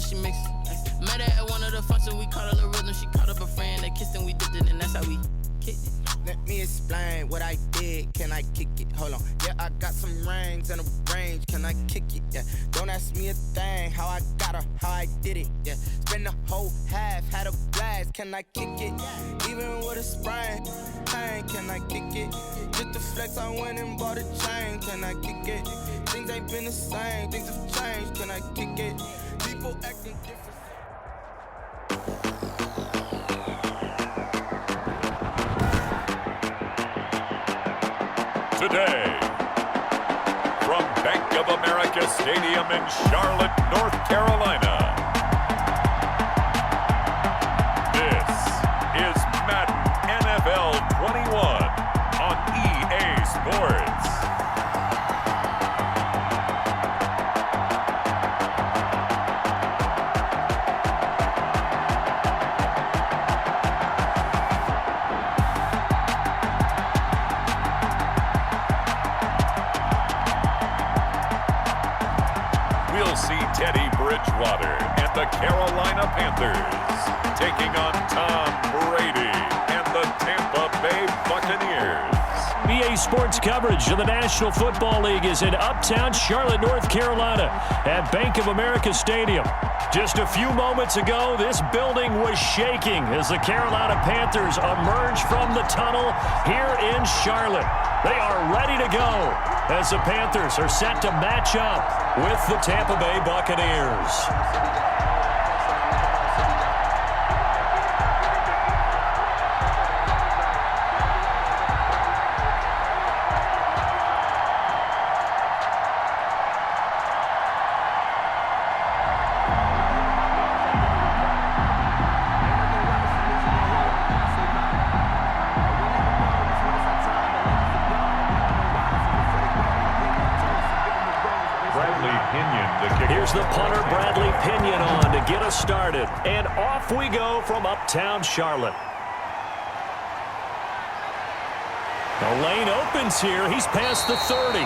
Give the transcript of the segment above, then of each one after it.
she mixed. Met her at one of the functions, we caught a little rhythm. She caught up a friend, they kissed and we dipped it, and that's how we kicked it. Let me explain what I did. Can I kick it? Hold on. Yeah, I got some rings and a range. Can I kick it? Yeah. Don't ask me a thing. How I got her, how I did it. Yeah. Spend the whole half, had a blast. Can I kick it? Even with a sprain, pain. Can I kick it? Just the flex, I went and bought a chain. Can I kick it? Things ain't been the same. Things have changed. Can I kick it? People acting different. Today, from Bank of America Stadium in Charlotte, North Carolina, this is Madden NFL 21 on EA Sports. We'll see Teddy Bridgewater and the Carolina Panthers taking on Tom Brady and the Tampa Bay Buccaneers. EA Sports coverage of the National Football League is in uptown Charlotte, North Carolina at Bank of America Stadium. Just a few moments ago, this building was shaking as the Carolina Panthers emerged from the tunnel here in Charlotte. They are ready to go as the Panthers are set to match up with the Tampa Bay Buccaneers. Here's the punter, Bradley Pinion, on to get us started. And off we go from uptown Charlotte. The lane opens here. He's past the 30.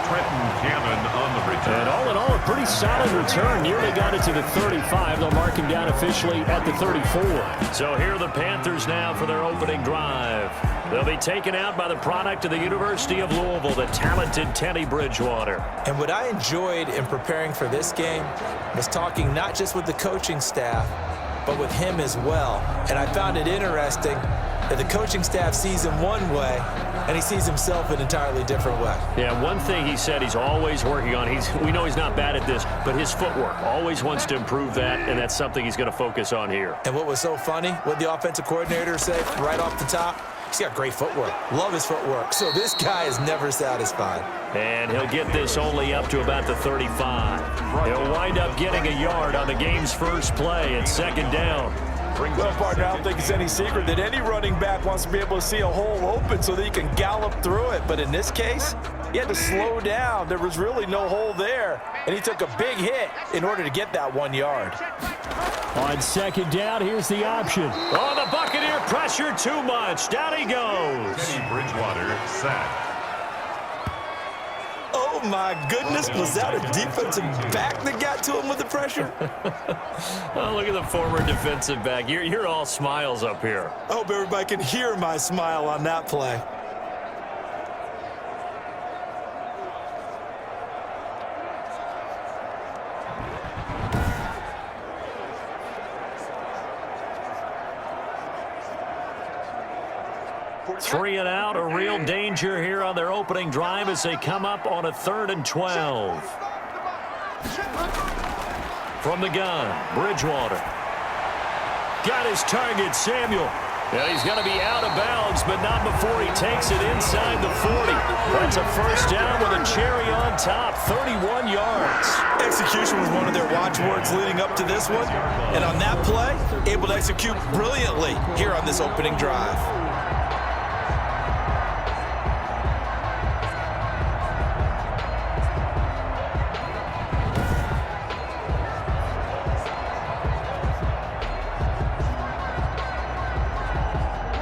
Trenton Cannon on the return. And all in all, a pretty solid return. Nearly got it to the 35. They'll mark him down officially at the 34. So here are the Panthers now for their opening drive. They'll be taken out by the product of the University of Louisville, the talented Teddy Bridgewater. And what I enjoyed in preparing for this game was talking not just with the coaching staff, but with him as well. And I found it interesting that the coaching staff sees him one way, and he sees himself an entirely different way. Yeah, one thing he said he's always working on, we know he's not bad at this, but his footwork, always wants to improve that, and that's something he's going to focus on here. And what was so funny, what the offensive coordinator said right off the top, he's got great footwork. Love his footwork. So this guy is never satisfied. And he'll get this only up to about the 35. He'll wind up getting a yard on the game's first play at second down. Well, partner, I don't think it's any secret that any running back wants to be able to see a hole open so that he can gallop through it. But in this case, he had to slow down. There was really no hole there, and he took a big hit in order to get that 1 yard. On second down, here's the option. Oh, the Buccaneer pressure too much. Down he goes. Teddy Bridgewater sacked. Oh, my goodness. Was that a defensive back that got to him with the pressure? Oh, look at the former defensive back. You're all smiles up here. I hope everybody can hear my smile on that play. Three and out, a real danger here on their opening drive as they come up on a 3rd and 12. From the gun, Bridgewater. Got his target, Samuel. Well, he's going to be out of bounds, but not before he takes it inside the 40. That's a first down with a cherry on top, 31 yards. Execution was one of their watchwords leading up to this one. And on that play, able to execute brilliantly here on this opening drive.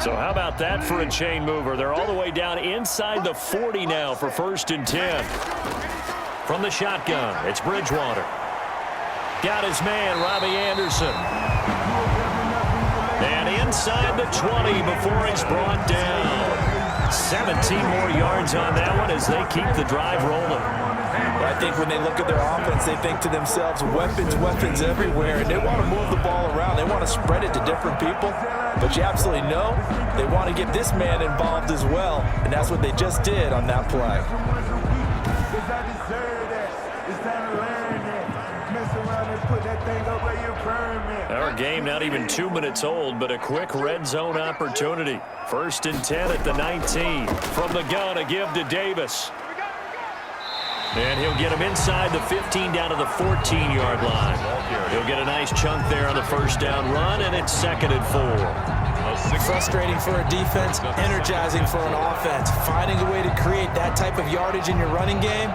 So how about that for a chain mover? They're all the way down inside the 40 now for 1st and 10. From the shotgun, it's Bridgewater. Got his man, Robbie Anderson. And inside the 20 before he's brought down. 17 more yards on that one as they keep the drive rolling. I think when they look at their offense, they think to themselves, weapons, weapons everywhere, and they want to move the ball around. They want to spread it to different people, but you absolutely know they want to get this man involved as well, and that's what they just did on that play. Our game not even 2 minutes old, but a quick red zone opportunity. 1st and 10 at the 19. From the gun, a give to Davis. And he'll get him inside the 15 down to the 14-yard line. He'll get a nice chunk there on the first down run, and it's 2nd and 4. Frustrating for a defense, energizing for an offense. Finding a way to create that type of yardage in your running game,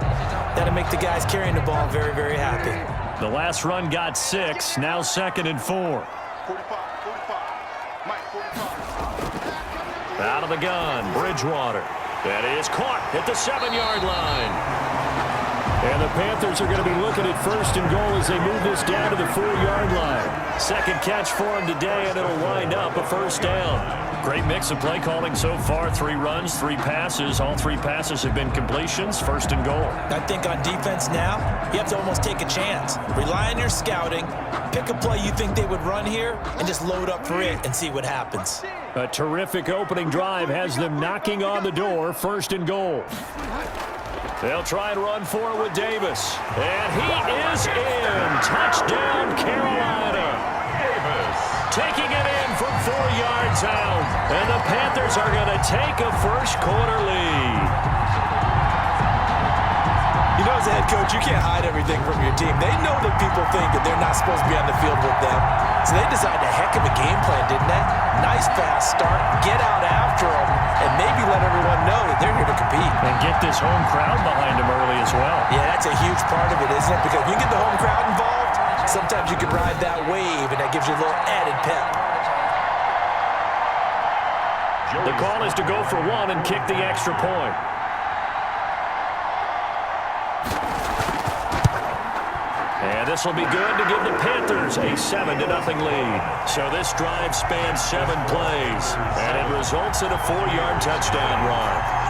that'll make the guys carrying the ball very, very happy. The last run got 6, now 2nd and 4. Out of the gun, Bridgewater. That is caught at the 7-yard line. And the Panthers are going to be looking at 1st and goal as they move this down to the 4-yard line. Second catch for him today, and it'll wind up a 1st down. Great mix of play calling so far. 3 runs, 3 passes. All 3 passes have been completions. 1st and goal. I think on defense now, you have to almost take a chance. Rely on your scouting. Pick a play you think they would run here, and just load up for it and see what happens. A terrific opening drive has them knocking on the door. 1st and goal. They'll try and run for it with Davis. And he is in. Touchdown, Carolina. Davis. Taking it in from 4 yards out. And the Panthers are going to take a first-quarter lead. You know, as a head coach, you can't hide everything from your team. They know that people think that they're not supposed to be on the field with them. So they decided a heck of a game plan, didn't they? Nice fast start, get out after them, and maybe let everyone know that they're here to compete. And get this home crowd behind them early as well. Yeah, that's a huge part of it, isn't it? Because if you get the home crowd involved, sometimes you can ride that wave, and that gives you a little added pep. The call is to go for 1 and kick the extra point. And this will be good to give the Panthers a 7-0 lead. So this drive spans 7 plays, and it results in a 4-yard touchdown run.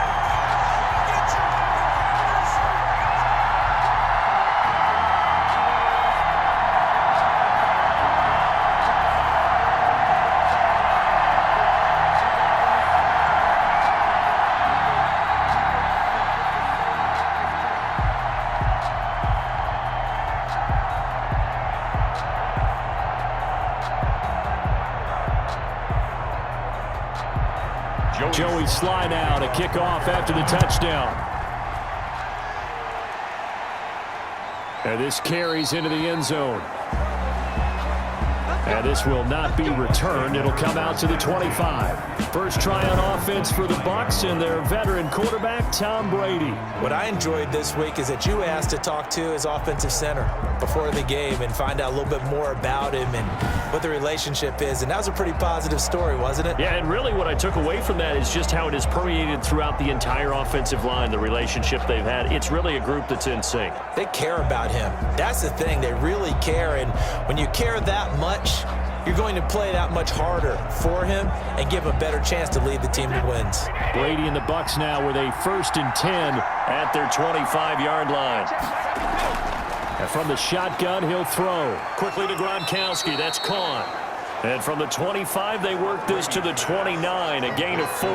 Joey slide out, a kickoff after the touchdown. And this carries into the end zone. And this will not be returned. It'll come out to the 25. First try on offense for the Bucs and their veteran quarterback, Tom Brady. What I enjoyed this week is that you asked to talk to his offensive center before the game and find out a little bit more about him and what the relationship is. And that was a pretty positive story, wasn't it? Yeah, and really what I took away from that is just how it has permeated throughout the entire offensive line, the relationship they've had. It's really a group that's in sync. They care about him. That's the thing. They really care. And when you care that much, you're going to play that much harder for him and give him a better chance to lead the team to wins. Brady and the Bucs now with a 1st and 10 at their 25-yard line. And from the shotgun, he'll throw. Quickly to Gronkowski. That's caught. And from the 25, they work this to the 29, a gain of 4.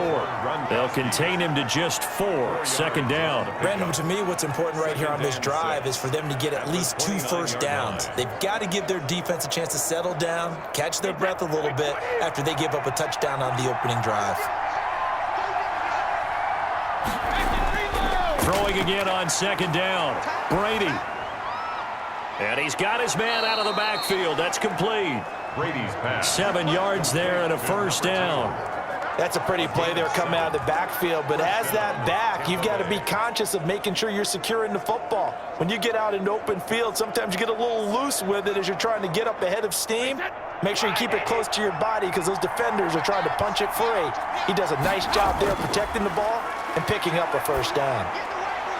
They'll contain him to just 4. 2nd down. Brandon, to me, what's important right here on this drive is for them to get at least 2 first downs. They've got to give their defense a chance to settle down, catch their breath a little bit after they give up a touchdown on the opening drive. Throwing again on 2nd down. Brady. And he's got his man out of the backfield. That's complete. Brady's pass. 7 yards there and a 1st down. That's a pretty play there coming out of the backfield, but as that back, you've got to be conscious of making sure you're securing the football. When you get out in open field, sometimes you get a little loose with it as you're trying to get up ahead of steam. Make sure you keep it close to your body because those defenders are trying to punch it free. He does a nice job there protecting the ball and picking up a 1st down.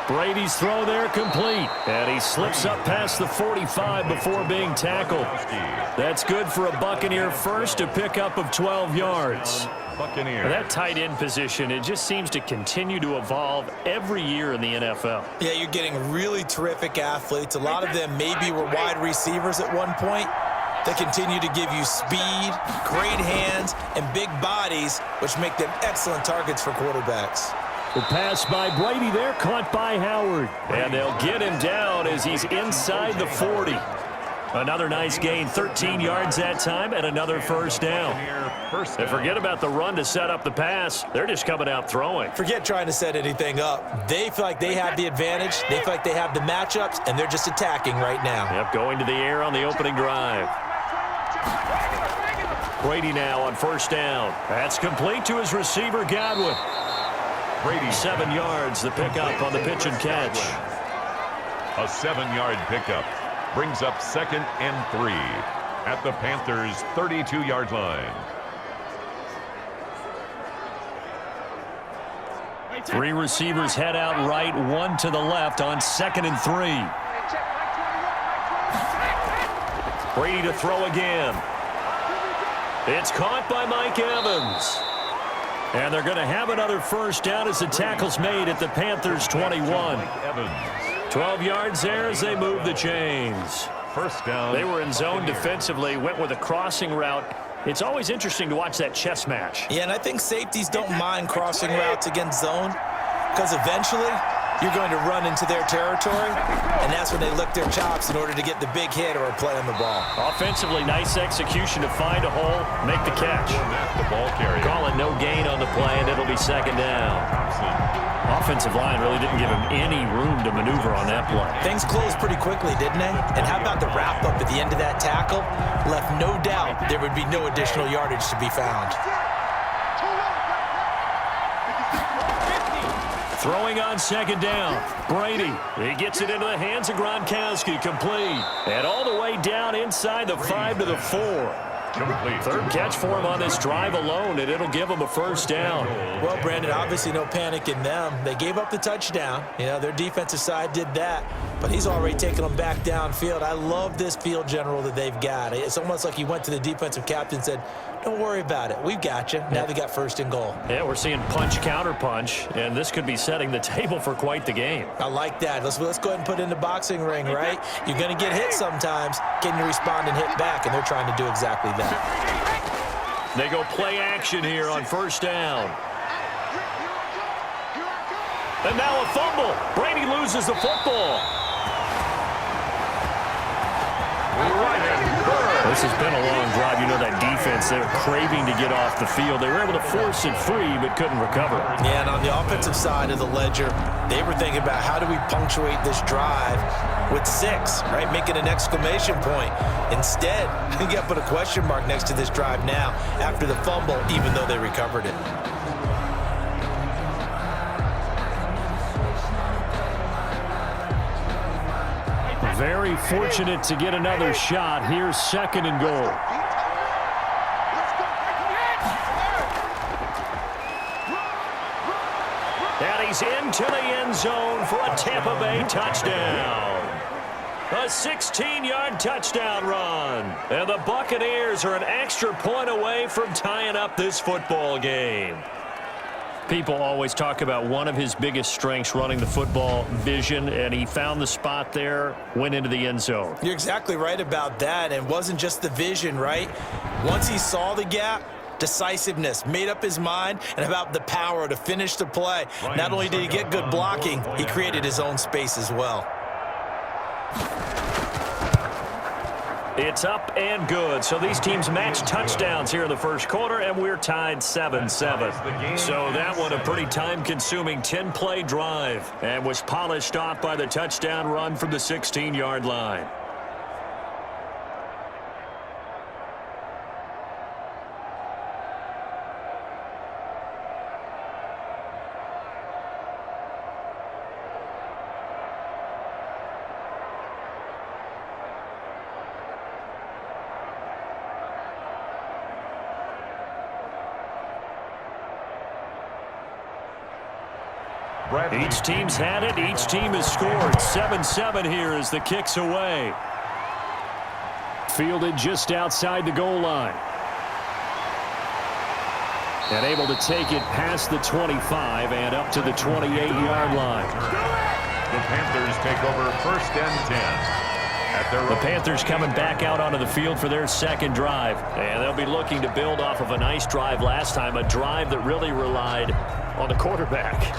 Brady's throw there complete. And he slips up past the 45 before being tackled. That's good for a Buccaneer first, a pickup of 12 yards. Buccaneers. That tight end position, it just seems to continue to evolve every year in the NFL. Yeah, you're getting really terrific athletes. A lot of them maybe were wide receivers at one point. They continue to give you speed, great hands, and big bodies, which make them excellent targets for quarterbacks. The pass by Brady there, caught by Howard. And they'll get him down as he's inside the 40. Another nice gain, 13 yards that time, and another first down. And forget about the run to set up the pass. They're just coming out throwing. Forget trying to set anything up. They feel like they have the advantage. They feel like they have the matchups, and they're just attacking right now. Yep, going to the air on the opening drive. Brady now on first down. That's complete to his receiver, Godwin. Brady. 7 yards, the pickup on the pitch and catch. A 7-yard pickup brings up 2nd and 3 at the Panthers' 32-yard line. 3 receivers head out right, 1 to the left on 2nd and 3. Brady to throw again. It's caught by Mike Evans. And they're going to have another first down as the tackle's made at the Panthers' 21. 12 yards there as they move the chains. First down. They were in zone defensively, went with a crossing route. It's always interesting to watch that chess match. Yeah, and I think safeties don't mind crossing routes against zone because eventually you're going to run into their territory, and that's when they lick their chops in order to get the big hit or a play on the ball. Offensively, nice execution to find a hole, make the catch. The ball carrier. Call it no gain on the play, and it'll be 2nd down. Offensive line really didn't give him any room to maneuver on that play. Things closed pretty quickly, didn't they? And how about the wrap-up at the end of that tackle? Left no doubt there would be no additional yardage to be found. Throwing on 2nd down. Brady. He gets it into the hands of Gronkowski. Complete. And all the way down inside the 5 to the 4. Complete. 3rd catch for him on this drive alone, and it'll give him a first down. Well, Brandon, obviously no panic in them. They gave up the touchdown. You know, their defensive side did that, but he's already taken them back downfield. I love this field general that they've got. It's almost like he went to the defensive captain and said, don't worry about it. We've got you. Now they got 1st and goal. Yeah, we're seeing punch, counter punch, and this could be setting the table for quite the game. I like that. Let's go ahead and put it in the boxing ring, right? You're going to get hit sometimes. Can you respond and hit back? And they're trying to do exactly that. They go play action here on first down. And now a fumble. Brady loses the football. This has been a long drive. You know that defense, they were craving to get off the field. They were able to force it free, but couldn't recover. Yeah, and on the offensive side of the ledger, they were thinking about how do we punctuate this drive with 6, right? Making an exclamation point. Instead, you got to put a question mark next to this drive now after the fumble, even though they recovered it. Very fortunate to get another shot. Here's 2nd and goal. And he's into the end zone for a Tampa Bay touchdown. A 16-yard touchdown run. And the Buccaneers are an extra point away from tying up this football game. People always talk about one of his biggest strengths running the football, vision, and he found the spot there, went into the end zone. You're exactly right about that, and it wasn't just the vision, right? Once he saw the gap, decisiveness, made up his mind, and about the power to finish the play. Not only did he get good blocking, he created his own space as well. It's up and good. So these teams match touchdowns here in the first quarter, and we're tied 7-7. So that one a pretty time-consuming 10-play drive and was polished off by the touchdown run from the 16-yard line. Each team's had it. Each team has scored. 7-7 here as the kick's away. Fielded just outside the goal line. And able to take it past the 25 and up to the 28-yard line. The Panthers take over 1st and 10. The Panthers coming back out onto the field for their second drive. And they'll be looking to build off of a nice drive last time, a drive that really relied on the quarterback.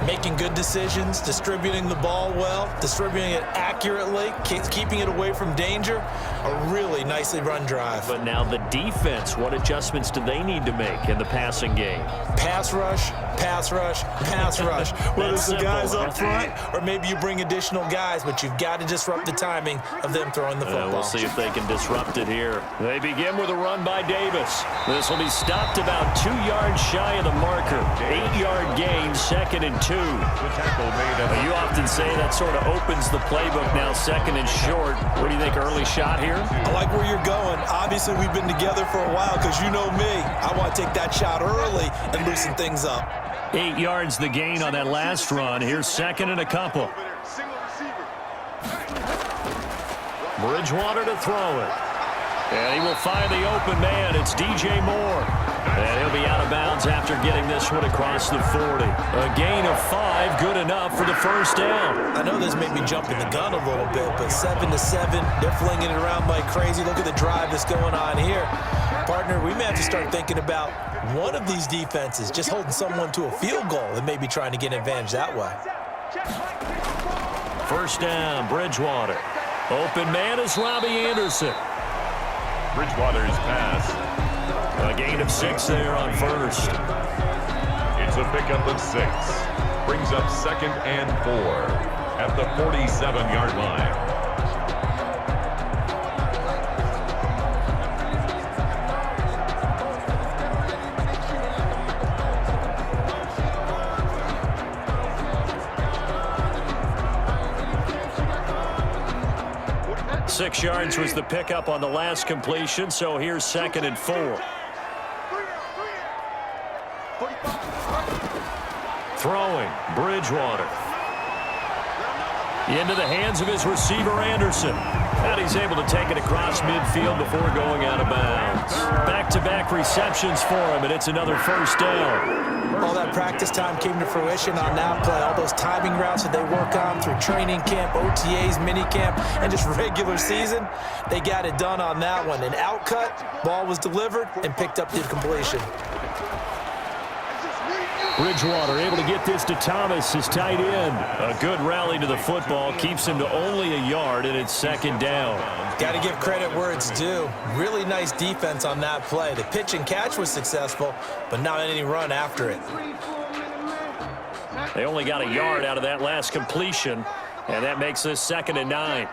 Making good decisions, distributing the ball well, distributing it accurately, keeping it away from danger. A really nicely run drive. But now the defense, what adjustments do they need to make in the passing game? Pass rush, pass rush, pass rush. Whether it's the guys up front or maybe you bring additional guys, but you've got to disrupt the timing of them throwing the football. We'll see if they can disrupt it here. They begin with a run by Davis. This will be stopped about 2 yards shy of the marker. 8-yard gain, 2nd and 2. You often say that sort of opens the playbook now, 2nd and short. What do you think, early shot here? I like where you're going. Obviously, we've been together for a while because you know me. I want to take that shot early and loosen things up. 8 yards the gain on that last run. Here's 2nd and a couple. Bridgewater to throw it. And he will find the open man. It's DJ Moore. And he'll be out of bounds after getting this one across the 40. A gain of 5, good enough for the first down. I know this may be jumping the gun a little bit, but 7-7, they're flinging it around like crazy. Look at the drive that's going on here. Partner, we may have to start thinking about one of these defenses just holding someone to a field goal and maybe trying to get an advantage that way. First down, Bridgewater. Open man is Robbie Anderson. Bridgewater's pass. A gain of 6 there on first. It's a pickup of 6. Brings up 2nd and 4 at the 47-yard line. Six yards was the pickup on the last completion, so here's 2nd and 4. Throwing, Bridgewater. Into the hands of his receiver, Anderson. And he's able to take it across midfield before going out of bounds. Back-to-back receptions for him, and it's another first down. All that practice time came to fruition on that play. All those timing routes that they work on through training camp, OTAs, minicamp, and just regular season, they got it done on that one. An outcut, ball was delivered, and picked up the completion. Bridgewater able to get this to Thomas, his tight end. A good rally to the football, keeps him to only a yard, and it's 2nd down. Got to give credit where it's due. Really nice defense on that play. The pitch and catch was successful, but not any run after it. They only got a yard out of that last completion, and that makes this 2nd and 9.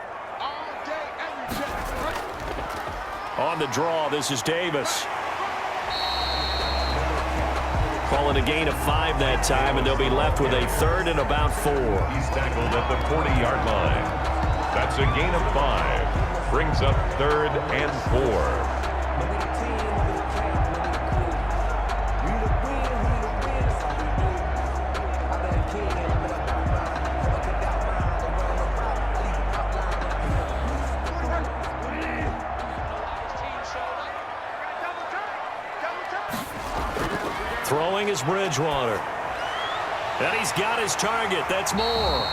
On the draw, this is Davis. Calling a gain of 5 that time, and they'll be left with a 3rd and about 4. He's tackled at the 40-yard line. That's a gain of 5. Brings up 3rd and 4. Throwing is Bridgewater. And he's got his target. That's Moore.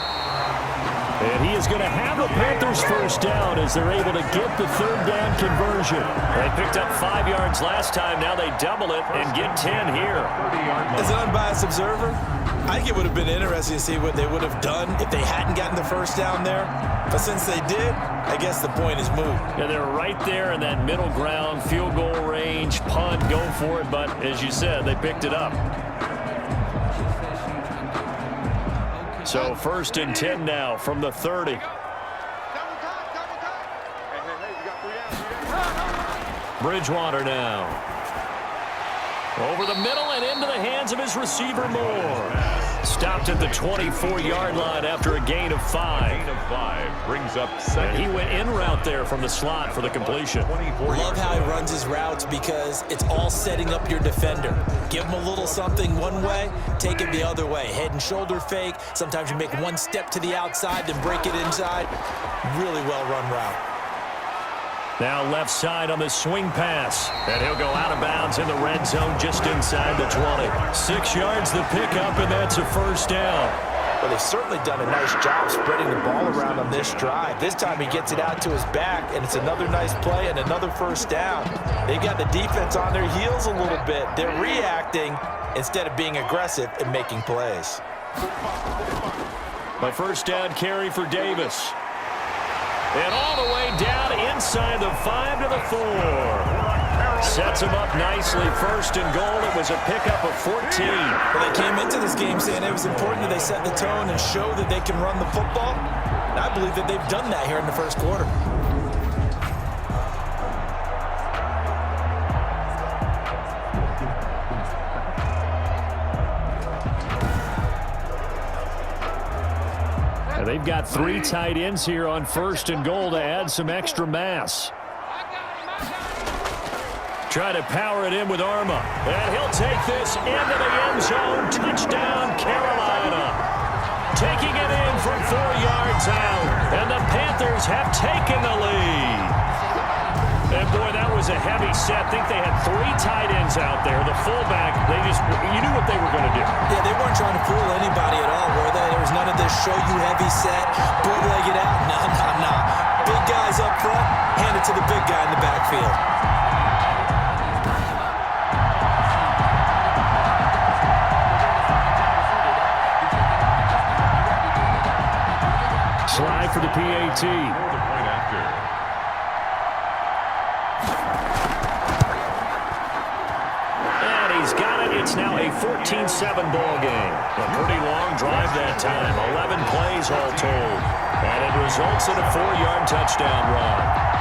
And he is going to have the Panthers first down as they're able to get the 3rd down conversion. They picked up 5 yards last time. Now they double it and get 10 here. As an unbiased observer, I think it would have been interesting to see what they would have done if they hadn't gotten the first down there. But since they did, I guess the point is moot. Yeah, they're right there in that middle ground, field goal range, punt, go for it. But as you said, they picked it up. So 1st and 10 now from the 30. Bridgewater now. Over the middle and into the hands of his receiver, Moore. Stopped at the 24-yard line after a gain of 5. Gain of 5 brings up second. And he went in route there from the slot for the completion. Love how he runs his routes because it's all setting up your defender. Give him a little something one way, take it the other way. Head and shoulder fake. Sometimes you make one step to the outside, then break it inside. Really well-run route. Now left side on the swing pass. And he'll go out of bounds in the red zone just inside the 20. 6 yards the pickup, and that's a first down. Well, they've certainly done a nice job spreading the ball around on this drive. This time he gets it out to his back, and it's another nice play and another first down. They've got the defense on their heels a little bit. They're reacting instead of being aggressive and making plays. A first down carry for Davis. And all the way down inside the 5 to the 4. Sets him up nicely. First and goal. It was a pickup of 14. Well, they came into this game saying it was important that they set the tone and show that they can run the football. And I believe that they've done that here in the first quarter. They've got 3 tight ends here on first and goal to add some extra mass. Try to power it in with Arma. And he'll take this into the end zone. Touchdown, Carolina. Taking it in from 4 yards out. And the Panthers have taken the lead. And boy, that was a heavy set. I think they had 3 tight ends out there. The fullback, you knew what they were going to do. Yeah, they weren't trying to fool anybody at all, were they? There was none of this show you heavy set, bootleg it out. No. Big guys up front, hand it to the big guy in the backfield. Slide for the PAT. It's now a 14-7 ball game. A pretty long drive that time. 11 plays all told. And it results in a 4-yard touchdown run.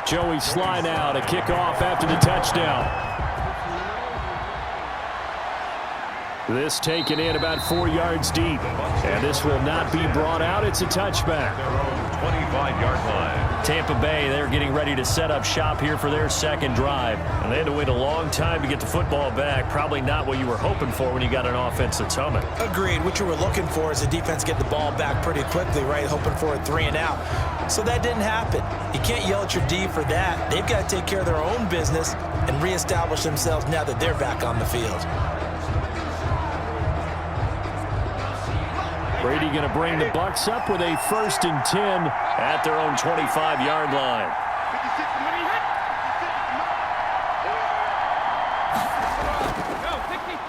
Joey Sly now to kick off after the touchdown. This taken in about 4 yards deep. And this will not be brought out. It's a touchback. Their own 25-yard line. Tampa Bay, they're getting ready to set up shop here for their second drive. And they had to wait a long time to get the football back. Probably not what you were hoping for when you got an offense that's humming. Agreed. What you were looking for is the defense get the ball back pretty quickly, right? Hoping for a 3 and out. So that didn't happen. You can't yell at your D for that. They've got to take care of their own business and reestablish themselves now that they're back on the field. Brady going to bring the Bucs up with a 1st and 10 at their own 25-yard line.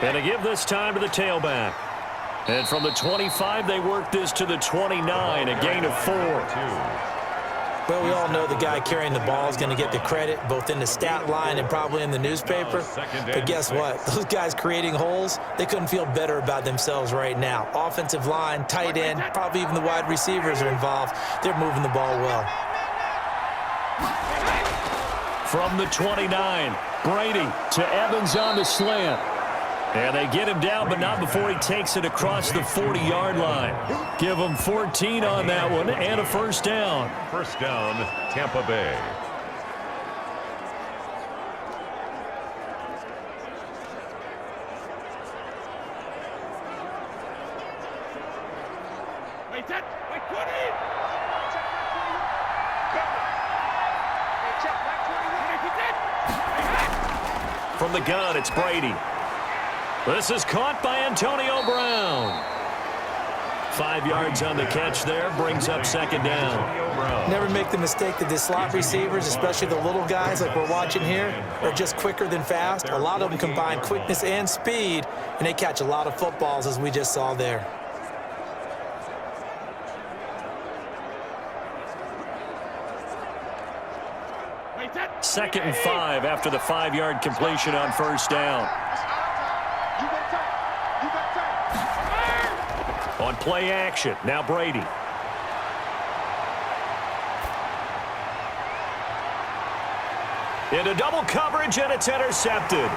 And to give this time to the tailback. And from the 25, they work this to the 29, a gain of 4. Well, we all know the guy carrying the ball is going to get the credit, both in the stat line and probably in the newspaper. But guess what? Those guys creating holes, they couldn't feel better about themselves right now. Offensive line, tight end, probably even the wide receivers are involved. They're moving the ball well. From the 29, Brady to Evans on the slant. And they get him down, but not before he takes it across the 40-yard line. Give him 14 on that one and a first down. First down, Tampa Bay. From the gun, it's Brady. This is caught by Antonio Brown. 5 yards on the catch there, brings up second down. Never make the mistake that the slot receivers, especially the little guys like we're watching here, are just quicker than fast. A lot of them combine quickness and speed, and they catch a lot of footballs as we just saw there. 2nd and 5 after the 5-yard completion on first down. On play action, now Brady. Into double coverage, and it's intercepted.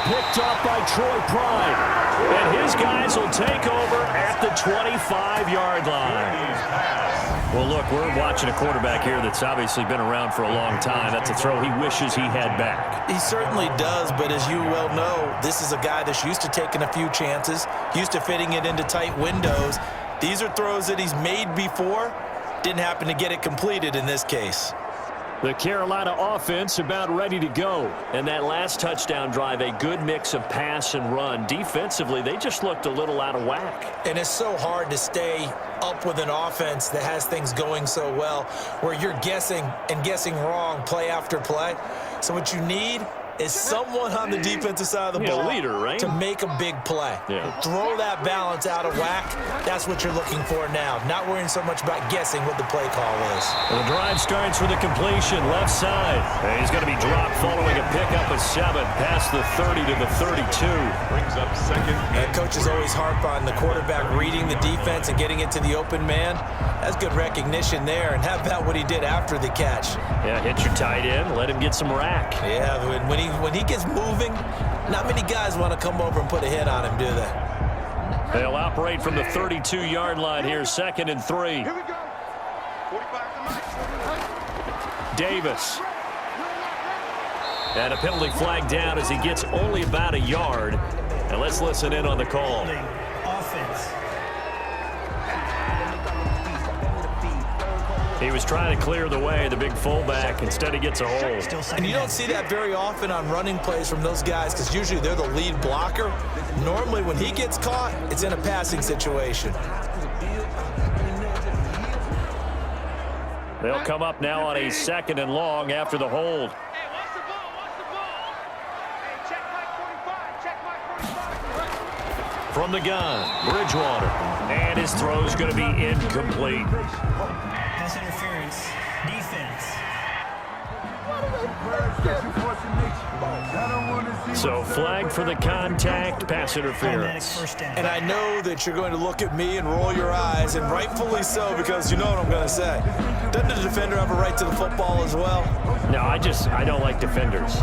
Picked up by Troy Pride. And his guys will take over at the 25-yard line. Well, look, we're watching a quarterback here that's obviously been around for a long time. That's a throw he wishes he had back. He certainly does, but as you well know, this is a guy that's used to taking a few chances, used to fitting it into tight windows. These are throws that he's made before. Didn't happen to get it completed in this case. The Carolina offense about ready to go. And that last touchdown drive, a good mix of pass and run. Defensively, they just looked a little out of whack. And it's so hard to stay up with an offense that has things going so well, where you're guessing and guessing wrong play after play. So what you need is someone on the defensive side of the ball leader, right? to make a big play. Yeah. Throw that balance out of whack. That's what you're looking for now. Not worrying so much about guessing what the play call is. Well, the drive starts with a completion left side. And he's going to be dropped following a pickup of 7 past the 30 to the 32. Brings up 2nd. And coaches always harp on the quarterback reading the defense and getting it to the open man. That's good recognition there. And how about what he did after the catch? Yeah, hit your tight end, let him get some rack. Yeah, when he gets moving, not many guys want to come over and put a hit on him, do they? They'll operate from the 32-yard line here, 2nd and 3. Here we go. 45 to Mike. Davis. And a penalty flag down as he gets only about a yard. And let's listen in on the call. Offense. He was trying to clear the way, the big fullback. Instead, he gets a hold. And you don't see that very often on running plays from those guys because usually they're the lead blocker. Normally, when he gets caught, it's in a passing situation. They'll come up now on a 2nd and long after the hold. From the gun, Bridgewater. And his throw's going to be incomplete. Pass interference. Defense. So flag for the contact, pass interference. First down. And I know that you're going to look at me and roll your eyes, and rightfully so, because you know what I'm going to say. Doesn't the defender have a right to the football as well? No, I don't like defenders.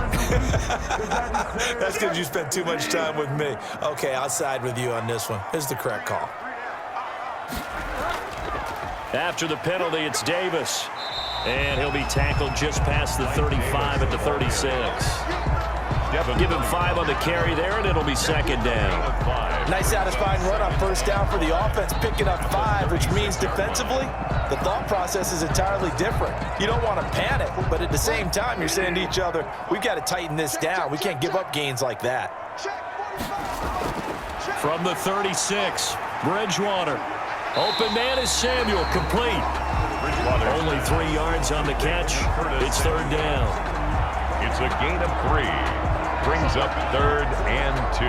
That's because you spent too much time with me. Okay, I'll side with you on this one. Here's the correct call. After the penalty, it's Davis. And he'll be tackled just past the 35 at the 36. Give him 5 on the carry there, and it'll be 2nd down. Nice satisfying run on first down for the offense, picking up 5, which means defensively, the thought process is entirely different. You don't want to panic, but at the same time, you're saying to each other, we've got to tighten this down. We can't give up gains like that. From the 36, Bridgewater. Open man is Samuel, complete. Only 3 yards on the catch. It's 3rd down. It's a gain of 3. Brings up 3rd and 2.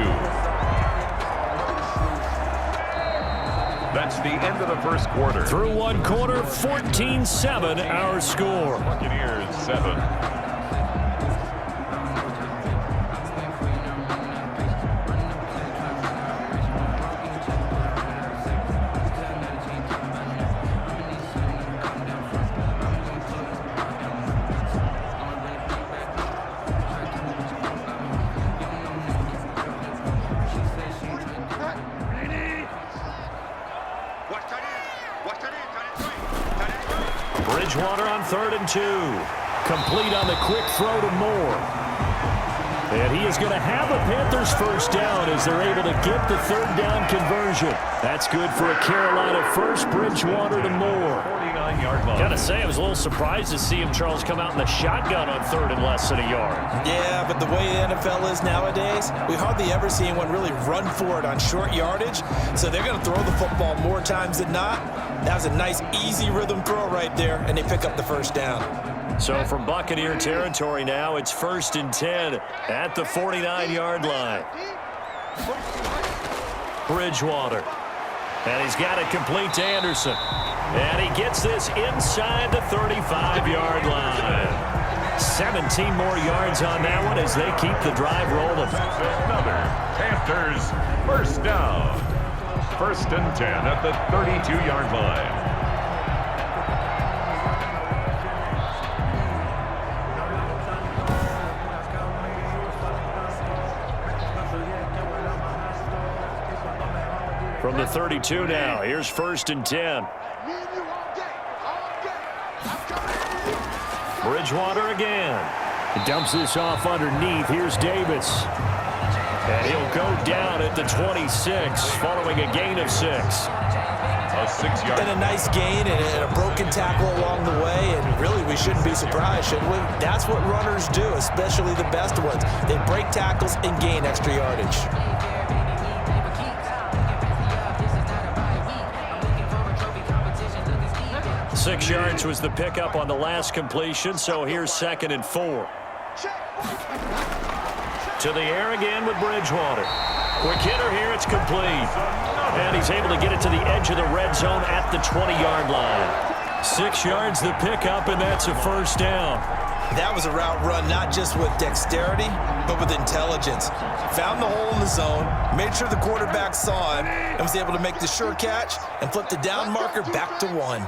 That's the end of the first quarter. Through 1 quarter, 14-7 our score. Buccaneers 7. Bridgewater on 3rd and 2. Complete on the quick throw to Moore. And he is going to have a Panthers first down as they're able to get the 3rd down conversion. That's good for a Carolina first. Bridgewater to Moore. 49-yard line. Gotta say, I was a little surprised to see him, Charles, come out in the shotgun on 3rd and less than a yard. Yeah, but the way the NFL is nowadays, we hardly ever see anyone really run for it on short yardage. So they're going to throw the football more times than not. That was a nice, easy rhythm throw right there, and they pick up the first down. So from Buccaneer territory now, it's 1st and 10 at the 49-yard line. Bridgewater. And he's got it complete to Anderson. And he gets this inside the 35-yard line. 17 more yards on that one as they keep the drive rolling. Another Panthers first down. 1st and 10 at the 32-yard line. From the 32 now, here's 1st and 10. Bridgewater again. He dumps this off underneath. Here's Davis. And he'll go down at the 26, following a gain of 6. A 6-yard. And a nice gain and a broken tackle along the way, and really we shouldn't be surprised, should we? That's what runners do, especially the best ones. They break tackles and gain extra yardage. 6 yards was the pickup on the last completion, so here's 2nd and 4. To the air again with Bridgewater. Quick hitter here, it's complete. And he's able to get it to the edge of the red zone at the 20-yard line. 6 yards the pickup, and that's a 1st down. That was a route run not just with dexterity, but with intelligence. Found the hole in the zone, made sure the quarterback saw it, and was able to make the sure catch and flip the down marker back to 1.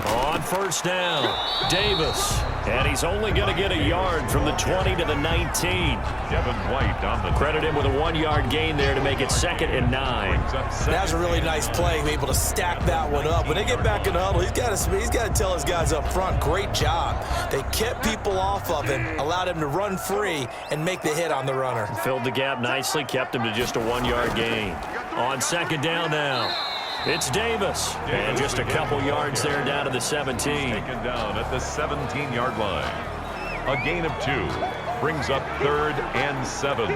On 1st down, Davis. And he's only going to get a yard from the 20 to the 19. Devin White on the credit him with a 1-yard gain there to make it 2nd and 9. That's a really nice play, able to stack that one up. When they get back in the huddle, he's got to tell his guys up front, great job. They kept people off of him, allowed him to run free and make the hit on the runner. Filled the gap nicely, kept him to just a 1-yard gain. On 2nd down now. It's Davis. And just a couple yards there down to the 17. Taken down at the 17-yard line. A gain of 2 brings up 3rd and 7.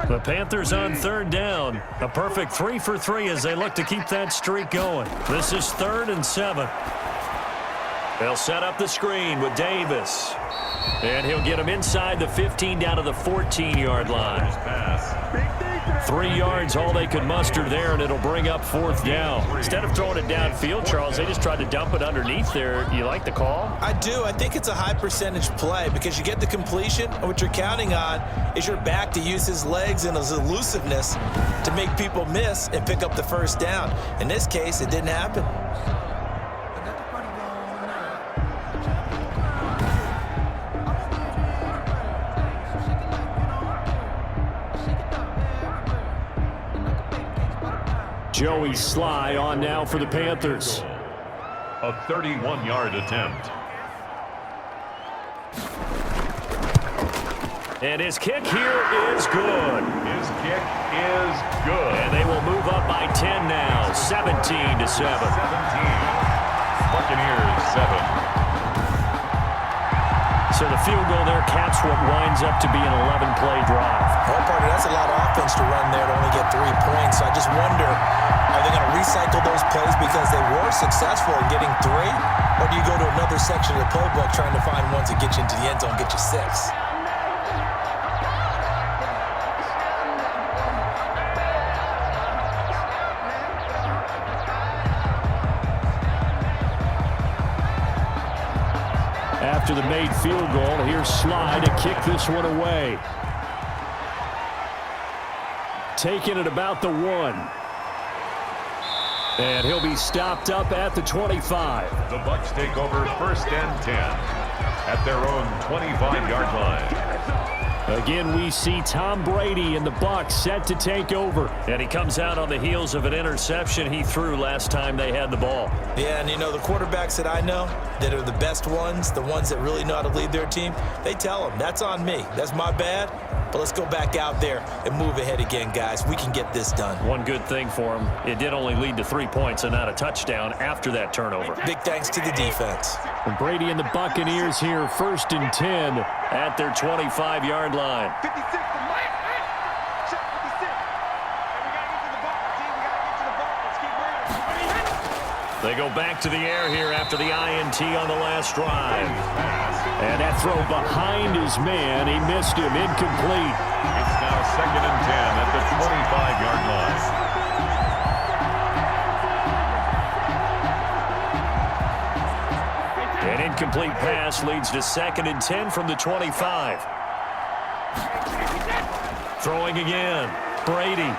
The Panthers on 3rd down. A perfect 3 for 3 as they look to keep that streak going. This is 3rd and 7. They'll set up the screen with Davis. And he'll get him inside the 15 down to the 14-yard line. 3 yards, all they could muster there, and it'll bring up 4th down. Instead of throwing it downfield, Charles, they just tried to dump it underneath there. You like the call? I do. I think it's a high percentage play because you get the completion, and what you're counting on is your back to use his legs and his elusiveness to make people miss and pick up the 1st down. In this case, it didn't happen. Joey Sly on now for the Panthers. A 31-yard attempt. And his kick here is good. His kick is good. And they will move up by 10 now, 17-7. 17. Buccaneers 7. So the field goal there caps what winds up to be an 11-play drive. Well, partner, that's a lot of offense to run there to only get 3 points. So I just wonder, are they going to recycle those plays because they were successful in getting 3? Or do you go to another section of the playbook trying to find ones that get you into the end zone, get you 6? After the made field goal, here's Sly to kick this one away. Taking it about the 1. And he'll be stopped up at the 25. The Bucs take over 1st and 10 at their own 25-yard line. Again, we see Tom Brady and the Bucs set to take over. And he comes out on the heels of an interception he threw last time they had the ball. Yeah, and you know, the quarterbacks that I know that are the best ones, the ones that really know how to lead their team, they tell them, that's on me. That's my bad. But let's go back out there and move ahead again, guys. We can get this done. One good thing for him, it did only lead to 3 points and not a touchdown after that turnover. Big thanks to the defense. And Brady and the Buccaneers here 1st and 10 at their 25-yard line. They go back to the air here after the INT on the last drive. And that throw behind his man, he missed him, incomplete. It's now 2nd and 10 at the 25-yard line. incomplete pass leads to 2nd and 10 from the 25. Throwing again. Brady.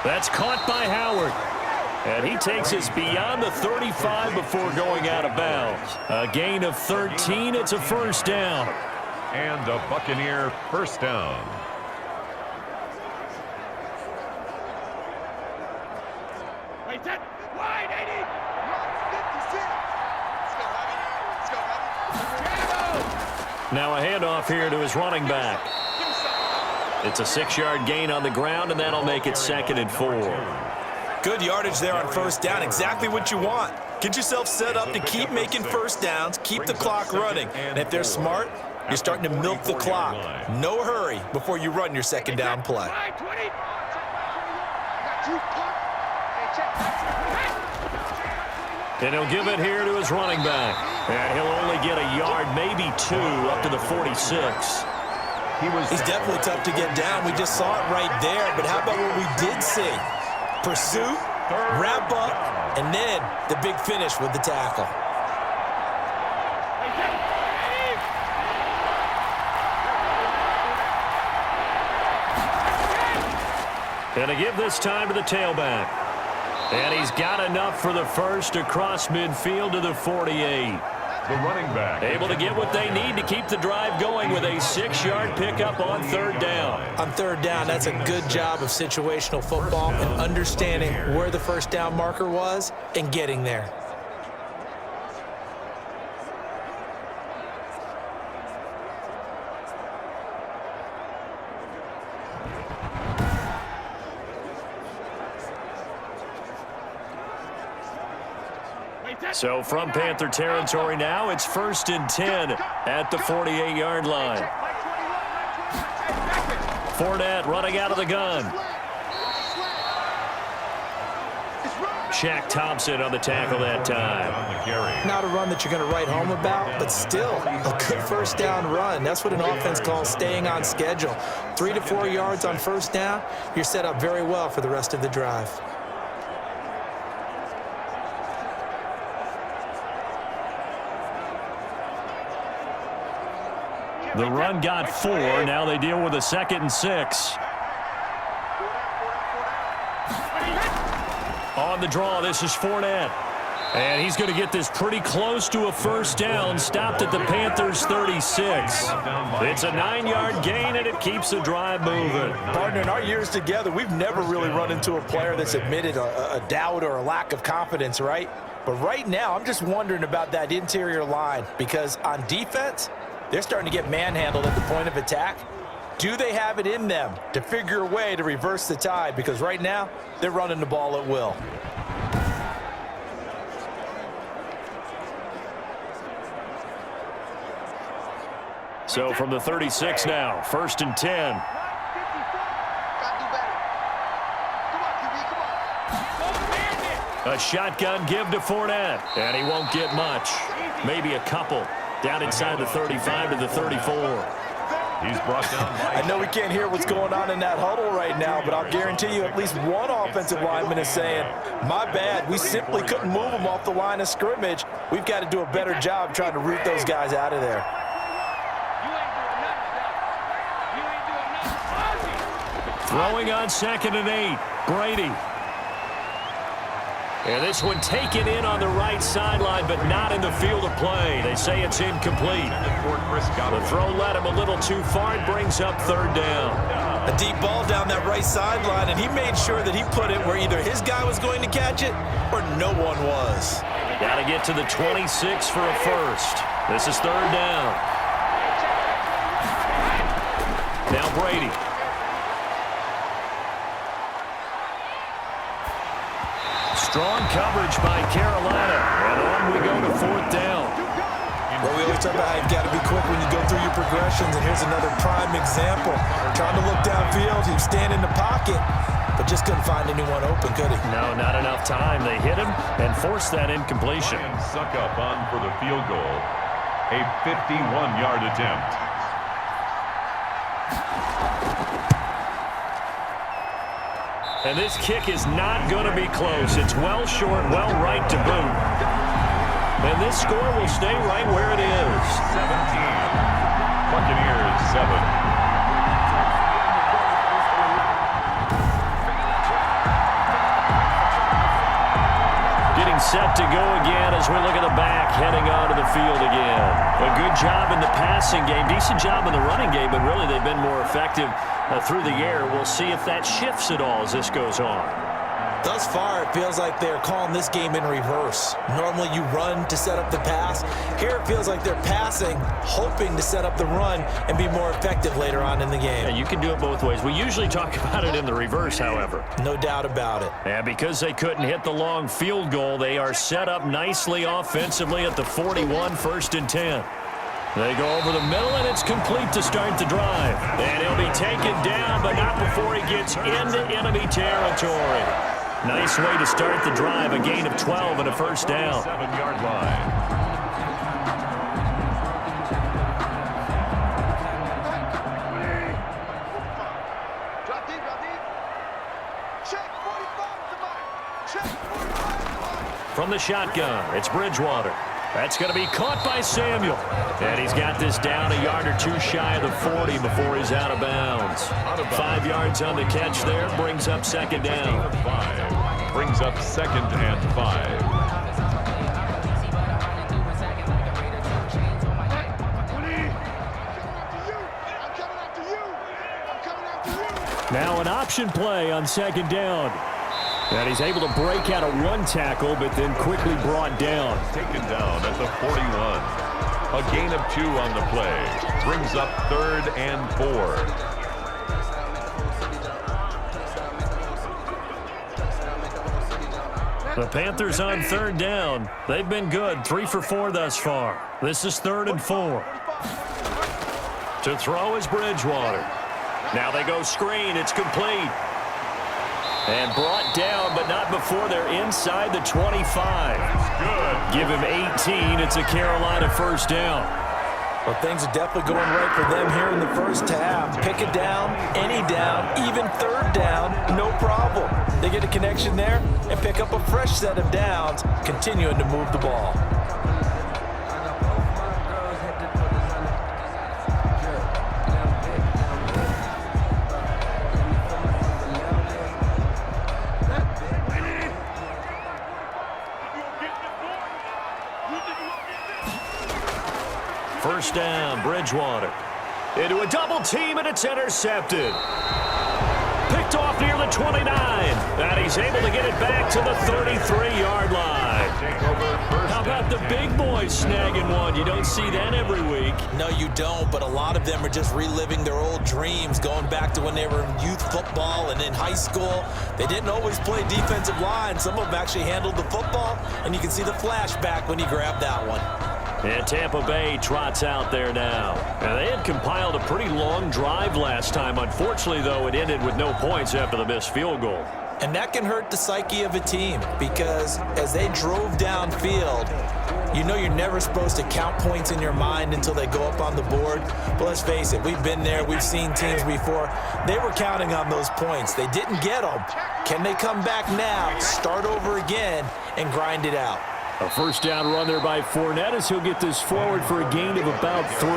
That's caught by Howard. And he takes us beyond the 35 before going out of bounds. A gain of 13. It's a first down. And a Buccaneer first down. Now a handoff here to his running back. It's a 6-yard gain on the ground, and that'll make it 2nd and 4. Good yardage there on first down. Exactly what you want. Get yourself set up to keep making first downs, keep the clock running. And if they're smart, you're starting to milk the clock. No hurry before you run your second down play. And he'll give it here to his running back. And he'll only get a yard, maybe 2, up to the 46. He's definitely tough to get down. We just saw it right there. But how about what we did see? Pursuit, wrap up, and then the big finish with the tackle. And to give this time to the tailback. And he's got enough for the first across midfield to the 48. The running back. Able to get what they need to keep the drive going with a 6-yard pickup on third down. On third down, that's a good job of situational football and understanding where the first down marker was and getting there. So from Panther territory now, it's 1st and 10 at the 48-yard line. Fournette running out of the gun. Shaq Thompson on the tackle that time. Not a run that you're going to write home about, but still a good first down run. That's what an offense calls staying on schedule. 3 to 4 yards on first down, you're set up very well for the rest of the drive. The run got 4. Now they deal with a 2nd and 6. On the draw, this is Fournette. And he's going to get this pretty close to a first down. Stopped at the Panthers' 36. It's a 9-yard gain, and it keeps the drive moving. Partner, in our years together, we've never really run into a player that's admitted a doubt or a lack of confidence, right? But right now, I'm just wondering about that interior line because on defense, they're starting to get manhandled at the point of attack. Do they have it in them to figure a way to reverse the tide? Because right now, they're running the ball at will. So from the 36 now, 1st and 10. A shotgun give to Fournette, and he won't get much. Maybe a couple. Down inside the 35 to the 34. He's brought down. I know we can't hear what's going on in that huddle right now, but I'll guarantee you at least one offensive lineman is saying, my bad, we simply couldn't move them off the line of scrimmage. We've got to do a better job trying to root those guys out of there. Throwing on 2nd and 8. Brady. And this one taken in on the right sideline, but not in the field of play. They say it's incomplete. The throw led him a little too far. It brings up third down. A deep ball down that right sideline, and he made sure that he put it where either his guy was going to catch it or no one was. Got to get to the 26 for a first. This is third down. Now Brady. Strong coverage by Carolina, and on we go to 4th down. Well, we always talk about how you've got to be quick when you go through your progressions, and here's another prime example. Trying to look downfield, he's standing in the pocket, but just couldn't find anyone open, could he? No, not enough time. They hit him and forced that incompletion. And suck up on for the field goal. A 51-yard attempt. And this kick is not going to be close. It's well short, well right to boot. And this score will stay right where it is. 17. Buccaneers 7. Set to go again as we look at the back heading onto the field again. A good job in the passing game, decent job in the running game, but really they've been more effective through the air. We'll see if that shifts at all as this goes on. Thus far, it feels like they're calling this game in reverse. Normally you run to set up the pass. Here it feels like they're passing, hoping to set up the run and be more effective later on in the game. Yeah, you can do it both ways. We usually talk about it in the reverse, however. No doubt about it. And because they couldn't hit the long field goal, they are set up nicely offensively at the 41, 1st and 10. They go over the middle, and it's complete to start the drive. And he'll be taken down, but not before he gets into enemy territory. Nice way to start the drive, a gain of 12 and a 1st down. 7-yard line. From the shotgun, it's Bridgewater. That's going to be caught by Samuel. And he's got this down a yard or two shy of the 40 before he's out of bounds. 5 yards on the catch there, brings up 2nd down. 5. Brings up 2nd and 5. Now an option play on 2nd down. And he's able to break out of one tackle, but then quickly brought down. Taken down at the 41. A gain of 2 on the play. Brings up 3rd and 4. The Panthers on 3rd down. They've been good, 3 for 4 thus far. This is 3rd and 4. To throw is Bridgewater. Now they go screen. It's complete. And brought down, but not before they're inside the 25. Good. Give him 18. It's a Carolina 1st down. Well, things are definitely going right for them here in the first half. Pick it down, any down, even 3rd down, no problem. They get a connection there and pick up a fresh set of downs, continuing to move the ball. First down, Bridgewater. Into a double team, and it's intercepted. Picked off near the 29. And he's able to get it back to the 33-yard line. How about the big boys snagging one? You don't see that every week. No, you don't, but a lot of them are just reliving their old dreams, going back to when they were in youth football and in high school. They didn't always play defensive line. Some of them actually handled the football, and you can see the flashback when he grabbed that one. And Tampa Bay trots out there now. And they had compiled a pretty long drive last time. Unfortunately, though, it ended with no points after the missed field goal. And that can hurt the psyche of a team because as they drove downfield, you know you're never supposed to count points in your mind until they go up on the board. But let's face it, we've been there. We've seen teams before. They were counting on those points. They didn't get them. Can they come back now, start over again, and grind it out? A first down run there by Fournette as he'll get this forward for a gain of about 3.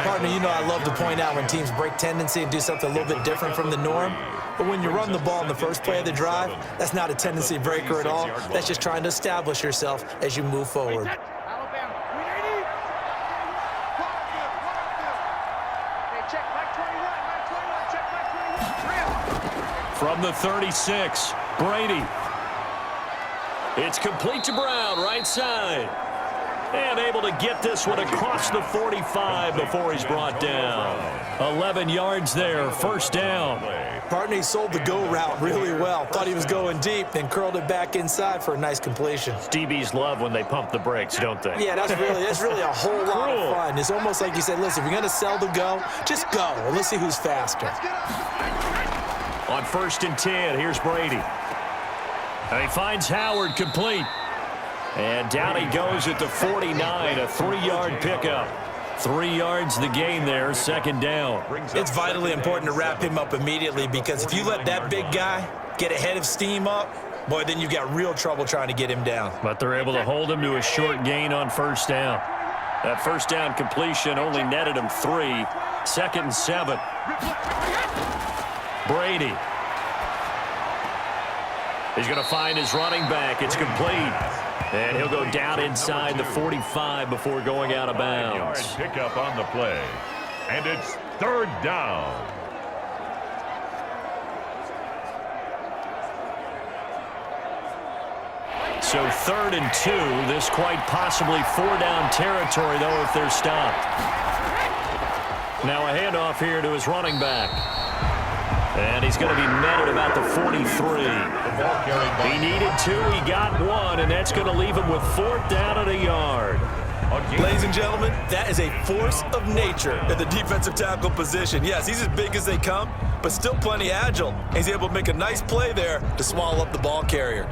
Partner, you know I love to point out when teams break tendency and do something a little bit different from the norm. But when you run the ball in the first play of the drive, that's not a tendency breaker at all. That's just trying to establish yourself as you move forward. From the 36, Brady. It's complete to Brown, right side. And able to get this one across the 45 before he's brought down. 11 yards there, first down. Partner, he sold the go route really well. Thought he was going deep, then curled it back inside for a nice completion. DBs love when they pump the brakes, don't they? Yeah, that's really a whole lot of fun. It's almost like you said, listen, if you're going to sell the go, just go, and let's see who's faster. On 1st and 10, here's Brady. And he finds Howard complete. And down he goes at the 49, a 3-yard pickup. 3 yards the gain there, second down. It's vitally important to wrap him up immediately because if you let that big guy get a head of steam up, boy, then you got real trouble trying to get him down. But they're able to hold him to a short gain on first down. That first down completion only netted him 3. 2nd and 7. Brady. He's going to find his running back. It's complete. And he'll go down inside the 45 before going out of bounds. Pick up on the play. And it's 3rd down. So 3rd and 2. This quite possibly 4-down territory, though, if they're stopped. Now a handoff here to his running back. And he's going to be met at about the 43. He needed 2. He got 1, and that's going to leave him with 4th down and a yard. Ladies and gentlemen, that is a force of nature at the defensive tackle position. Yes, he's as big as they come, but still plenty agile. He's able to make a nice play there to swallow up the ball carrier.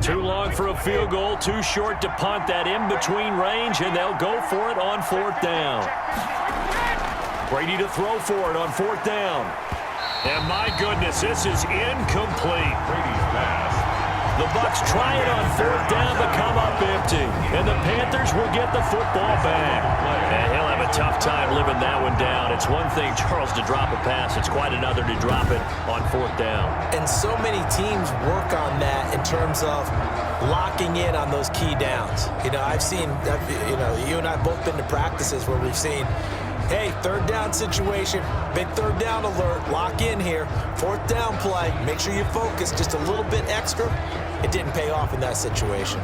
Too long for a field goal, too short to punt. That in-between range, and they'll go for it on 4th down. Brady to throw for it on 4th down. And my goodness, this is incomplete. Brady's pass. The Bucs try it on 4th down, but come up empty. And the Panthers will get the football back. And he'll have a tough time living that one down. It's one thing, Charles, to drop a pass. It's quite another to drop it on 4th down. And so many teams work on that in terms of locking in on those key downs. You know, you and I have both been to practices where we've seen, hey, 3rd down situation, big 3rd down alert, lock in here, 4th down play, make sure you focus just a little bit extra. It didn't pay off in that situation.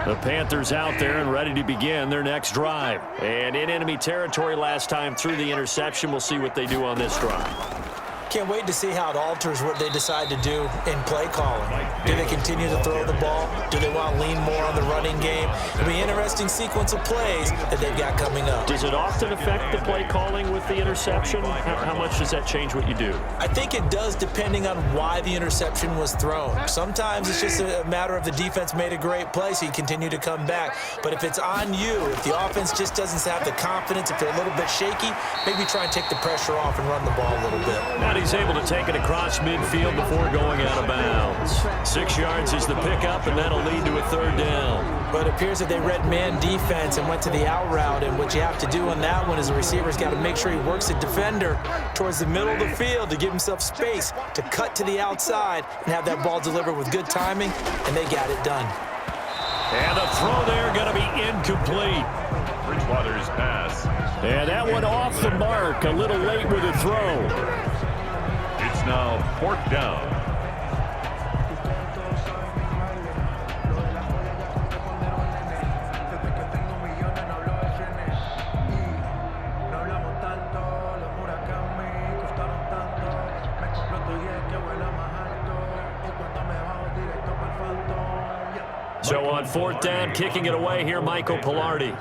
The Panthers out there and ready to begin their next drive. And in enemy territory last time through the interception. We'll see what they do on this drive. Can't wait to see how it alters what they decide to do in play calling. Do they continue to throw the ball? Do they want to lean more on the running game? It'll be an interesting sequence of plays that they've got coming up. Does it often affect the play calling with the interception? How much does that change what you do? I think it does, depending on why the interception was thrown. Sometimes it's just a matter of the defense made a great play, so you continue to come back. But if it's on you, if the offense just doesn't have the confidence, if they're a little bit shaky, maybe try and take the pressure off and run the ball a little bit. Now he's able to take it across midfield before going out of bounds. 6 yards is the pickup, and that'll lead to a 3rd down. But it appears that they read man defense and went to the out route, and what you have to do on that one is the receiver's got to make sure he works the defender towards the middle of the field to give himself space to cut to the outside and have that ball delivered with good timing, and they got it done. And the throw there going to be incomplete. Bridgewater's pass. And that one off the mark, a little late with the throw. It's now 4th down. So on 4th down, kicking it away here, Michael Pilardi.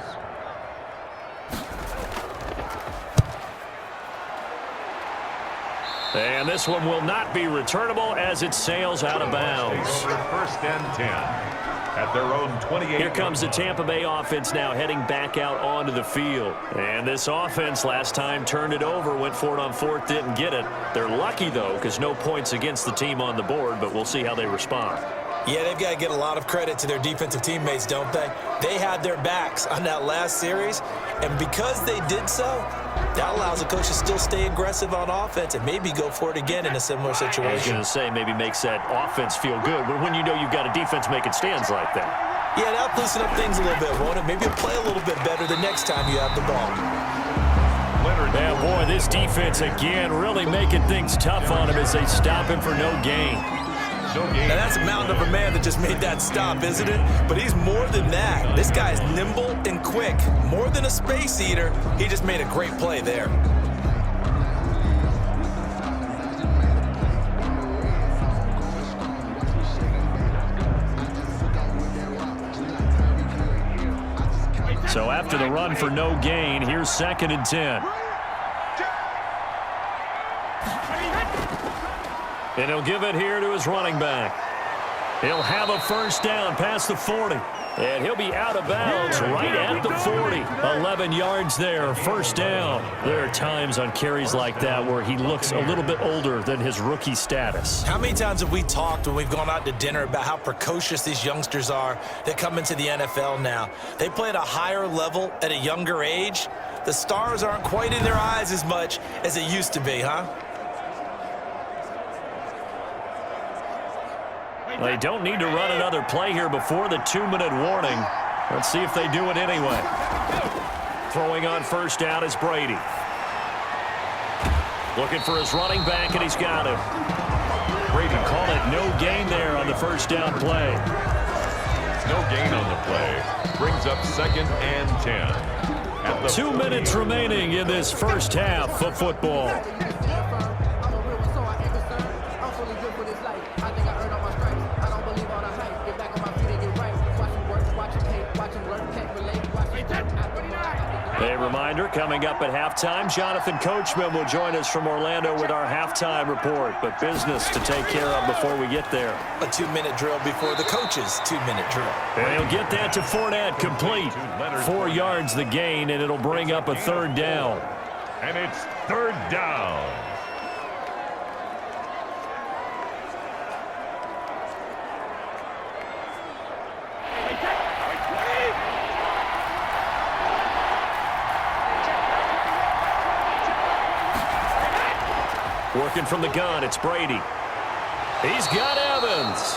And this one will not be returnable as it sails out of bounds. 1st and 10 at their own 28. Here comes the Tampa Bay offense now heading back out onto the field. And this offense last time turned it over, went for it on 4th, didn't get it. They're lucky, though, because no points against the team on the board, but we'll see how they respond. Yeah, they've got to get a lot of credit to their defensive teammates, don't they? They had their backs on that last series, and because they did so, that allows the coach to still stay aggressive on offense and maybe go for it again in a similar situation. I was going to say, maybe makes that offense feel good, but when you know you've got a defense making stands like that. Yeah, that'll loosen up things a little bit, won't it? Maybe you'll play a little bit better the next time you have the ball. Yeah, boy, this defense again really making things tough on him as they stop him for no gain. Now, that's a mountain of a man that just made that stop, isn't it? But he's more than that. This guy's nimble and quick. More than a space eater, he just made a great play there. So after the run for no gain, here's 2nd and 10. And he'll give it here to his running back. He'll have a first down past the 40. And he'll be out of bounds right at the 40. 11 yards there, first down. There are times on carries like that where he looks a little bit older than his rookie status. How many times have we talked when we've gone out to dinner about how precocious these youngsters are that come into the NFL now? They play at a higher level at a younger age. The stars aren't quite in their eyes as much as it used to be, huh? They don't need to run another play here before the 2-minute warning. Let's see if they do it anyway. Throwing on first down is Brady. Looking for his running back, and he's got him. Brady called it no gain there on the first down play. No gain on the play. Brings up 2nd and 10. 2 minutes remaining in this first half of football. A reminder, coming up at halftime, Jonathan Coachman will join us from Orlando with our halftime report. But business to take care of before we get there. A 2-minute drill before the coach's 2-minute drill. And he'll get that to Fournette complete. 4 yards the gain, and it'll bring up a 3rd down. And it's 3rd down. Working from the gun, it's Brady. He's got Evans.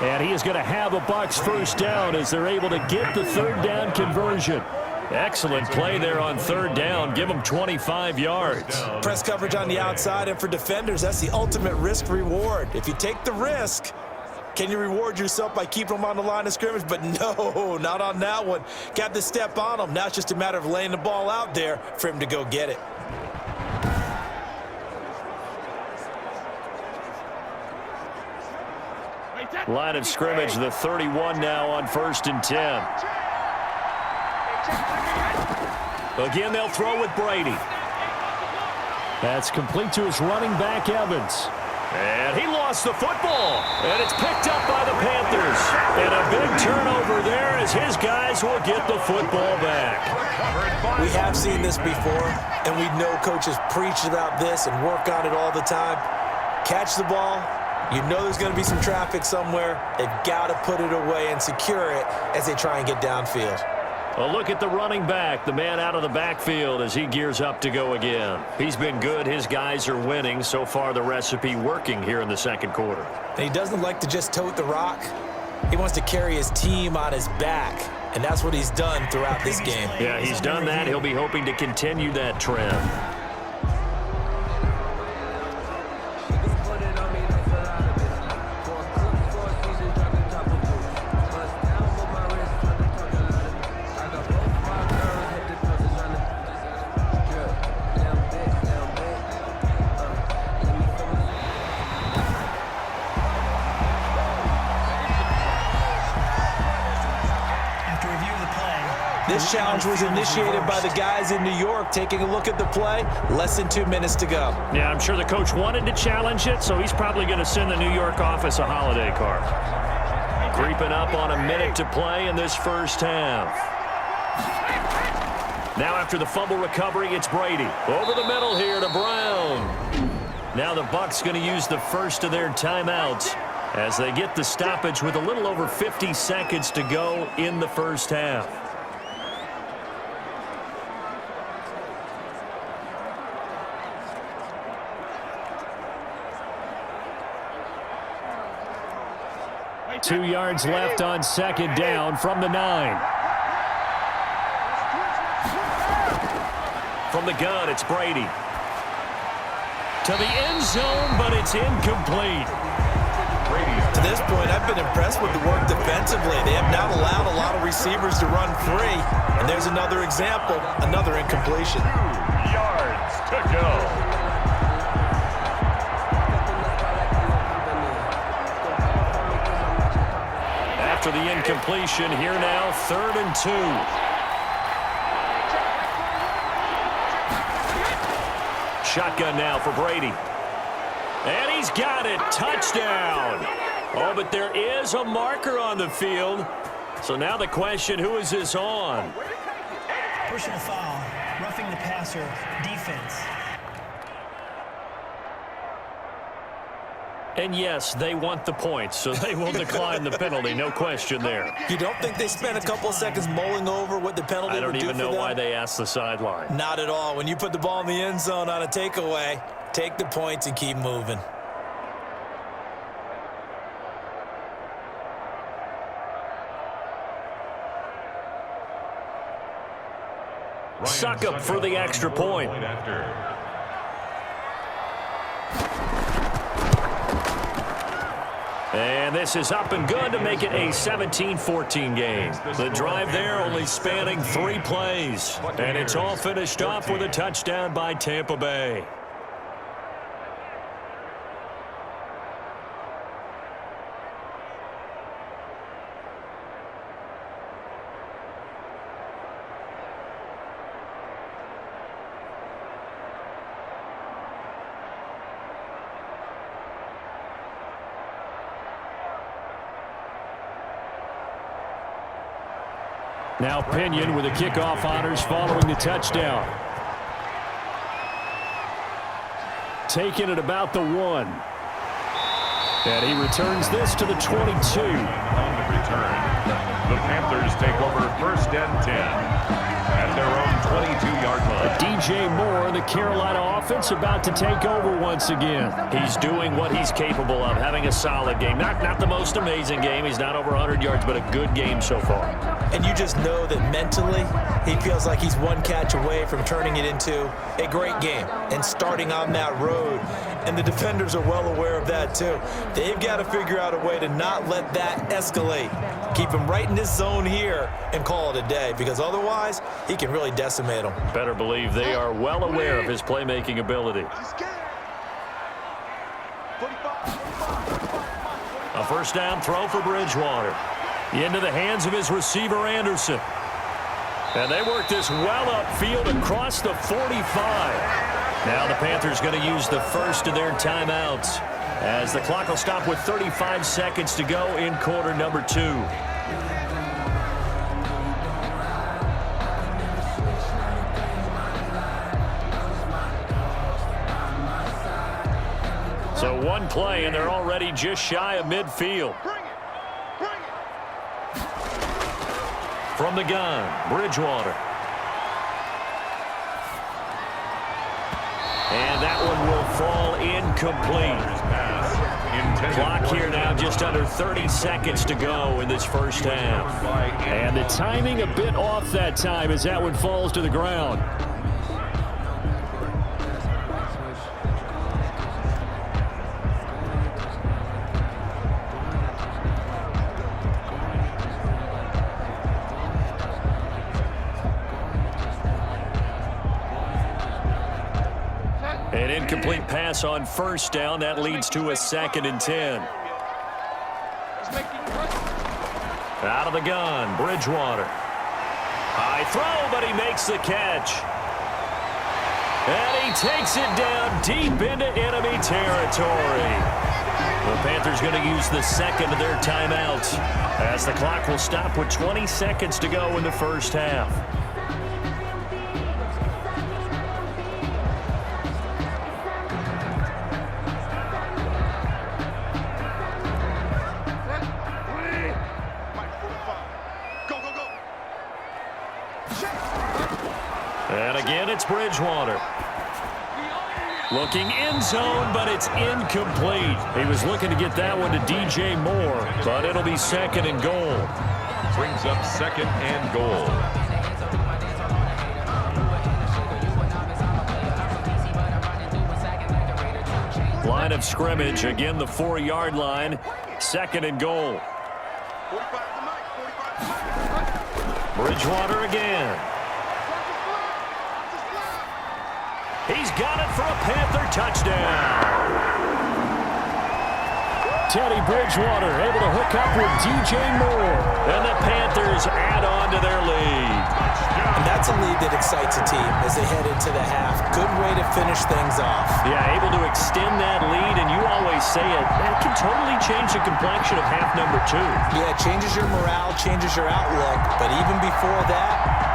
And he is going to have a Bucs first down as they're able to get the 3rd down conversion. Excellent play there on 3rd down. Give them 25 yards. Press coverage on the outside, and for defenders, that's the ultimate risk-reward. If you take the risk, can you reward yourself by keeping them on the line of scrimmage? But no, not on that one. Got to step on them. Now it's just a matter of laying the ball out there for him to go get it. Line of scrimmage, the 31 now on 1st and 10. Again, they'll throw with Brady. That's complete to his running back, Evans. And he lost the football. And it's picked up by the Panthers. And a big turnover there as his guys will get the football back. We have seen this before, and we know coaches preach about this and work on it all the time. Catch the ball. You know there's going to be some traffic somewhere. They've got to put it away and secure it as they try and get downfield. Well, look at the running back, the man out of the backfield as he gears up to go again. He's been good. His guys are winning. So far, the recipe working here in the 2nd quarter. And he doesn't like to just tote the rock. He wants to carry his team on his back, and that's what he's done throughout this game. Yeah, he's done that. He'll be hoping to continue that trend. This challenge was initiated by the guys in New York. Taking a look at the play, less than 2 minutes to go. Yeah, I'm sure the coach wanted to challenge it, so he's probably going to send the New York office a holiday card. Creeping up on a minute to play in this first half. Now after the fumble recovery, it's Brady. Over the middle here to Brown. Now the Bucs going to use the first of their timeouts as they get the stoppage with a little over 50 seconds to go in the first half. Two yards left on 2nd down from the 9. From the gun, it's Brady. To the end zone, but it's incomplete. To this point, I've been impressed with the work defensively. They have not allowed a lot of receivers to run free. And there's another example, another incompletion. 2 yards to go. After the incompletion, here now, 3rd and 2. shotgun now for Brady. And he's got it. Touchdown. Oh, but there is a marker on the field. So now the question, who is this on? Personal foul. Roughing the passer. Defense. And yes, they want the points, so they will decline the penalty. No question there. You don't think they spent a couple of seconds mulling over what the penalty would do for them? I don't even know why they asked the sideline. Not at all. When you put the ball in the end zone on a takeaway, take the points and keep moving. Suck up for the extra point. And this is up and good to make it a 17-14 game. The drive there only spanning 3 plays. And it's all finished off with a touchdown by Tampa Bay. Now Pinion with the kickoff honors following the touchdown. Taking it about the 1. And he returns this to the 22. On the return, the Panthers take over 1st and 10 at their own 22-yard line. DJ Moore, the Carolina offense, about to take over once again. He's doing what he's capable of, having a solid game. Not the most amazing game. He's not over 100 yards, but a good game so far. And you just know that mentally he feels like he's one catch away from turning it into a great game and starting on that road. And the defenders are well aware of that too. They've got to figure out a way to not let that escalate. Keep him right in this zone here and call it a day, because otherwise he can really decimate them. Better believe they are well aware of his playmaking ability. A first down throw for Bridgewater. Into the hands of his receiver, Anderson. And they work this well upfield across the 45. Now the Panthers going to use the first of their timeouts, as the clock will stop with 35 seconds to go in quarter number 2. So one play, and they're already just shy of midfield. From the gun, Bridgewater. And that one will fall incomplete. Clock here now just under 30 seconds to go in this first half. And the timing a bit off that time as that one falls to the ground. An incomplete pass on first down. That leads to a 2nd and 10. Out of the gun, Bridgewater. High throw, but he makes the catch. And he takes it down deep into enemy territory. The Panthers going to use the second of their timeouts, as the clock will stop with 20 seconds to go in the first half. And again, it's Bridgewater. Looking end zone, but it's incomplete. He was looking to get that one to DJ Moore, but it'll be 2nd and goal. Brings up 2nd and goal. Line of scrimmage, again the 4-yard line, 2nd and goal. Bridgewater again. He's got it for a Panther touchdown. Teddy Bridgewater able to hook up with DJ Moore. And the Panthers add on to their lead. And that's That's a lead that excites a team as they head into the half. Good way to finish things off. Yeah, able to extend that lead, and you always say it, that can totally change the complexion of half number 2. Yeah, it changes your morale, changes your outlook, but even before that,